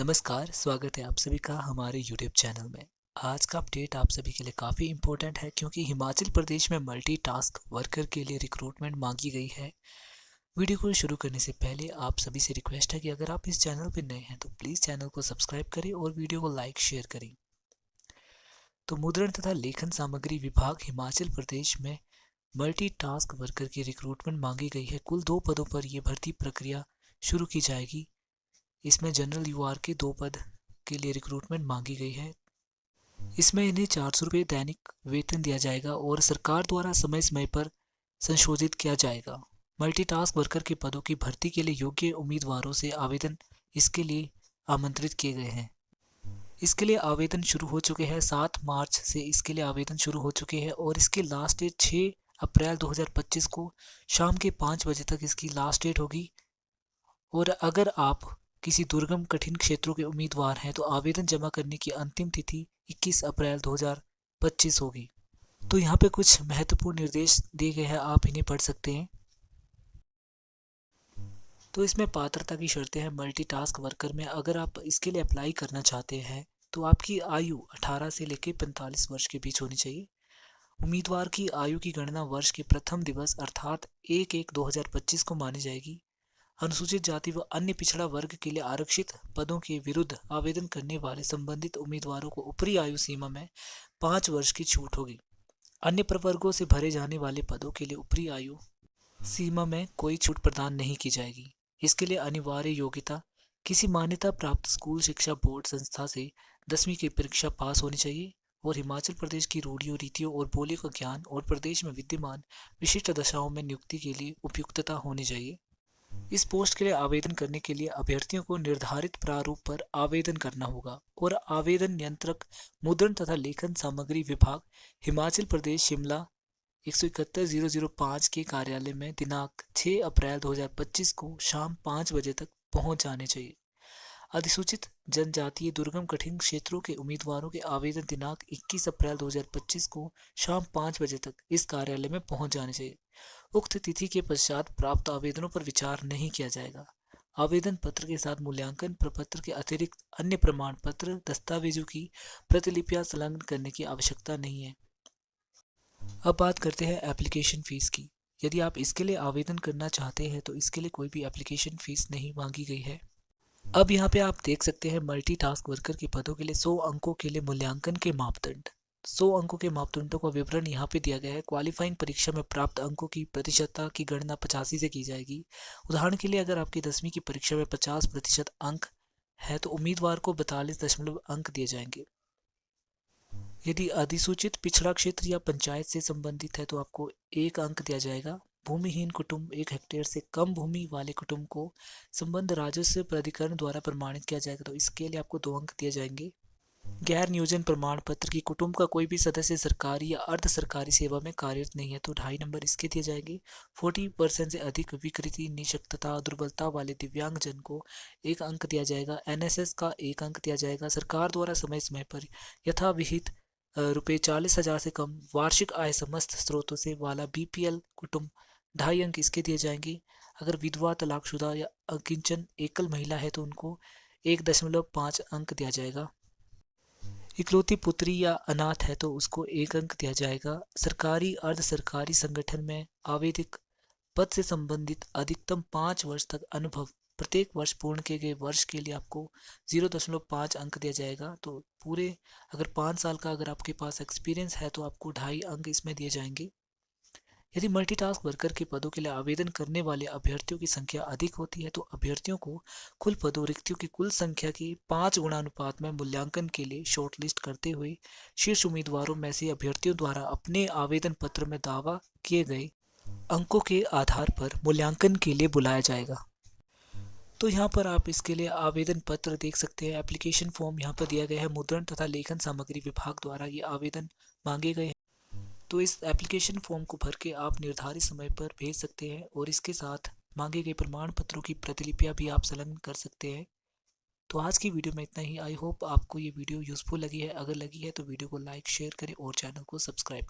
नमस्कार, स्वागत है आप सभी का हमारे यूट्यूब चैनल में। आज का अपडेट आप सभी के लिए काफ़ी इम्पोर्टेंट है क्योंकि हिमाचल प्रदेश में मल्टीटास्क वर्कर के लिए रिक्रूटमेंट मांगी गई है। वीडियो को शुरू करने से पहले आप सभी से रिक्वेस्ट है कि अगर आप इस चैनल पर नए हैं तो प्लीज़ चैनल को सब्सक्राइब करें और वीडियो को लाइक शेयर करें। तो मुद्रण तथा लेखन सामग्री विभाग हिमाचल प्रदेश में मल्टीटास्क वर्कर की रिक्रूटमेंट मांगी गई है। कुल 2 पदों पर यह भर्ती प्रक्रिया शुरू की जाएगी। इसमें जनरल यूआर के 2 पद के लिए रिक्रूटमेंट मांगी गई है। इसमें इन्हें 400 रुपये दैनिक वेतन दिया जाएगा और सरकार द्वारा समय समय पर संशोधित किया जाएगा। मल्टीटास्क वर्कर के पदों की भर्ती के लिए योग्य उम्मीदवारों से आवेदन इसके लिए आमंत्रित किए गए हैं। इसके लिए आवेदन शुरू हो चुके हैं। 7 मार्च से इसके लिए आवेदन शुरू हो चुके हैं और इसकी लास्ट डेट 6 अप्रैल 2025 को शाम के 5 बजे तक इसकी लास्ट डेट होगी। और अगर आप किसी दुर्गम कठिन क्षेत्रों के उम्मीदवार हैं तो आवेदन जमा करने की अंतिम तिथि 21 अप्रैल 2025 होगी। तो यहाँ पे कुछ महत्वपूर्ण निर्देश दिए गए हैं, आप इन्हें पढ़ सकते हैं। तो इसमें पात्रता की शर्तें हैं। मल्टीटास्क वर्कर में अगर आप इसके लिए अप्लाई करना चाहते हैं तो आपकी आयु 18 से लेकर 45 वर्ष के बीच होनी चाहिए। उम्मीदवार की आयु की गणना वर्ष के प्रथम दिवस अर्थात 1/1/2025 को मानी जाएगी। अनुसूचित जाति व अन्य पिछड़ा वर्ग के लिए आरक्षित पदों के विरुद्ध आवेदन करने वाले संबंधित उम्मीदवारों को ऊपरी आयु सीमा में 5 वर्ष की छूट होगी। अन्य प्रवर्गों से भरे जाने वाले पदों के लिए ऊपरी आयु सीमा में कोई छूट प्रदान नहीं की जाएगी। इसके लिए अनिवार्य योग्यता किसी मान्यता प्राप्त स्कूल शिक्षा बोर्ड संस्था से 10वीं की परीक्षा पास होनी चाहिए और हिमाचल प्रदेश की रूढ़ियों रीतियों और बोली का ज्ञान और प्रदेश में विद्यमान विशिष्ट दशाओं में नियुक्ति के लिए उपयुक्तता होनी चाहिए। इस पोस्ट के लिए आवेदन करने के लिए अभ्यर्थियों को निर्धारित प्रारूप पर आवेदन करना होगा और आवेदन नियंत्रक मुद्रण तथा लेखन सामग्री विभाग हिमाचल प्रदेश शिमला 171,005 के कार्यालय में दिनांक 6 अप्रैल 2025 को शाम 5 बजे तक पहुंच जाने चाहिए। अधिसूचित जनजातीय दुर्गम कठिन क्षेत्रों के उम्मीदवारों के आवेदन दिनांक 21 अप्रैल 2025 को शाम 5 बजे तक इस कार्यालय में पहुंच जाने चाहिए। उक्त तिथि के पश्चात प्राप्त आवेदनों पर विचार नहीं किया जाएगा। आवेदन पत्र के साथ मूल्यांकन प्रपत्र के अतिरिक्त अन्य प्रमाण पत्र दस्तावेजों की प्रतिलिपियां संलग्न करने की आवश्यकता नहीं है। अब बात करते हैं एप्लीकेशन फीस की। यदि आप इसके लिए आवेदन करना चाहते हैं तो इसके लिए कोई भी एप्लीकेशन फीस नहीं मांगी गई है। अब यहाँ पे आप देख सकते हैं मल्टीटास्क वर्कर के पदों के लिए 100 अंकों के लिए मूल्यांकन के मापदंड। 100 अंकों के मापदंडों का विवरण यहाँ पे दिया गया है। क्वालिफाइंग परीक्षा में प्राप्त अंकों की प्रतिशतता की गणना 85 से की जाएगी। उदाहरण के लिए अगर आपकी 10वीं की परीक्षा में 50% अंक है तो उम्मीदवार को 42 अंक दिए जाएंगे। यदि अधिसूचित पिछड़ा क्षेत्र या पंचायत से संबंधित है तो आपको 1 अंक दिया जाएगा। भूमिहीन कुटुंब 1 हेक्टेयर से कम भूमि वाले कुटुंब को संबंध राजस्व प्राधिकरण द्वारा प्रमाणित किया जाएगा तो इसके लिए आपको 2 अंक दिए जाएंगे। गैर नियोजन प्रमाण पत्र की कुटुंब का कोई भी सदस्य सरकारी या अर्ध सरकारी सेवा में कार्यरत नहीं है तो 2.5 नंबर इसके दिए जाएंगे। 40% से अधिक विकृति निशक्तता दुर्बलता वाले दिव्यांगजन को 1 अंक दिया जाएगा। एनएसएस का 1 अंक दिया जाएगा। सरकार द्वारा समय समय पर यथाविहित रुपये 40,000 से कम वार्षिक आय समस्त स्रोतों से वाला बीपीएल कुटुंब 2.5 अंक इसके दिए जाएंगे। अगर विधवा तलाकशुदा या अकिंचन एकल महिला है तो उनको 1.5 अंक दिया जाएगा। इकलौती पुत्री या अनाथ है तो उसको 1 अंक दिया जाएगा। सरकारी अर्ध सरकारी संगठन में आवेदक पद से संबंधित अधिकतम 5 वर्ष तक अनुभव प्रत्येक वर्ष पूर्ण किए गए वर्ष के लिए आपको 0.5 अंक दिया जाएगा। तो पूरे अगर 5 साल का अगर आपके पास एक्सपीरियंस है तो आपको 2.5 अंक इसमें दिए जाएंगे। यदि मल्टीटास्क वर्कर के पदों के लिए आवेदन करने वाले अभ्यर्थियों की संख्या अधिक होती है तो अभ्यर्थियों को कुल पदों रिक्तियों की कुल संख्या की 5 गुणा अनुपात में मूल्यांकन के लिए शॉर्टलिस्ट करते हुए शीर्ष उम्मीदवारों में से अभ्यर्थियों द्वारा अपने आवेदन पत्र में दावा किए गए अंकों के आधार पर मूल्यांकन के लिए बुलाया जाएगा। तो यहाँ पर आप इसके लिए आवेदन पत्र देख सकते हैं। एप्लीकेशन फॉर्म यहाँ पर दिया गया है। मुद्रण तथा लेखन सामग्री विभाग द्वारा ये आवेदन मांगे गए हैं। तो इस एप्लीकेशन फॉर्म को भर के आप निर्धारित समय पर भेज सकते हैं और इसके साथ मांगे गए प्रमाण पत्रों की प्रतिलिपियां भी आप संलग्न कर सकते हैं। तो आज की वीडियो में इतना ही। आई होप आपको ये वीडियो यूजफुल लगी है। अगर लगी है तो वीडियो को लाइक शेयर करें और चैनल को सब्सक्राइब